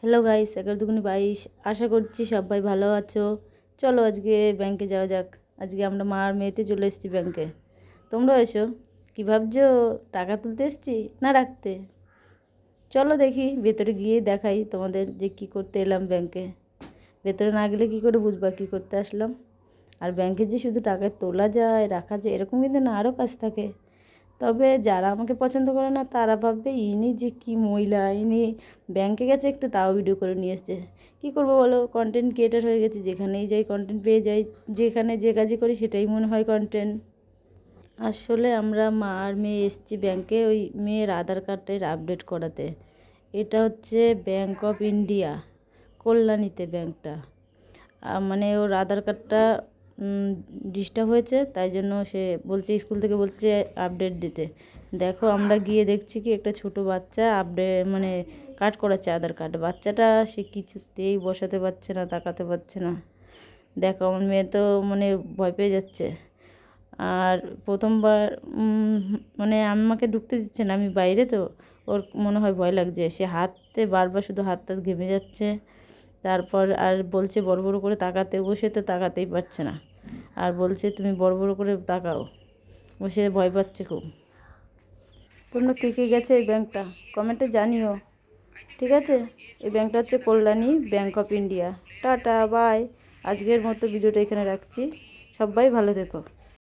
Hello guys, 11×2=22। আশা করছি সবাই ভালো আছো। চলো আজকে ব্যাংকে যাওয়া যাক। আজকে আমরা মা আর মেয়েতে চলে এসেছি ব্যাংকে। তোমরা এসো। কী ভাবছো, টাকা তুলতে এসেছি না রাখতে? চলো দেখি, ভেতরে গিয়ে দেখাই তোমাদের যে কি করতে এলাম ব্যাংকে। ভেতরে না গেলে কি করে বুঝবা কি করতে আসলাম। আর ব্যাংকে যে শুধু টাকা তোলা যায় রাখা যায় এরকম কিন্তু না, আরও কাজ থাকে। তবে যারা আমাকে পছন্দ করে না তারা ভাববে ইনি যে কি মহিলা, ইনি ব্যাংকে গেছে একটু তাও ভিডিও করে নিয়ে এসছে। কী করবো বলো, কন্টেন্ট ক্রিয়েটার হয়ে গেছি, যেখানেই যাই কন্টেন্ট পেয়ে যাই, যেখানে যে কাজই করি সেটাই মনে হয় কন্টেন্ট। আসলে আমরা মা আর মেয়ে এসছি ব্যাংকে ওই মেয়ের আধার কার্ডের আপডেট করাতে। এটা হচ্ছে ব্যাংক অফ ইন্ডিয়া, কল্যাণীতে ব্যাংকটা। মানে ওর আধার কার্ডটা ডিস্টার্ব হয়েছে, তাই জন্য সে বলছে, স্কুল থেকে বলছে আপডেট দিতে। দেখো আমরা গিয়ে দেখছি কি একটা ছোট বাচ্চা আপডেট মানে কার্ড করাচ্ছে আধার কার্ড। বাচ্চাটা সে কিছুতেই বসাতে পারছে না, তাকাতে পারছে না। দেখো আমার মেয়ে তো মানে ভয় পেয়ে যাচ্ছে। আর প্রথমবার মানে আমাকে ঢুকতে দিচ্ছে না, আমি বাইরে তো, ওর মনে হয় ভয় লাগছে। সে হাতে বারবার শুধু হাত ঘেমে যাচ্ছে। তারপর আর বলছে বড় বড় করে তাকাতে, বসে তো তাকাতেই পারছে না। আর বলছে তুমি বড় বড় করে তাকাও, বসে ভয় পাচ্ছে খুব। তোমরা কে কে গেছো এই ব্যাংকটা কমেন্টে জানিও, ঠিক আছে? এই ব্যাংকটা হচ্ছে Kalyani bank of India. Tata bye. আজকের মতো ভিডিওটা এখানে রাখছি। সবাই ভালো থেকো।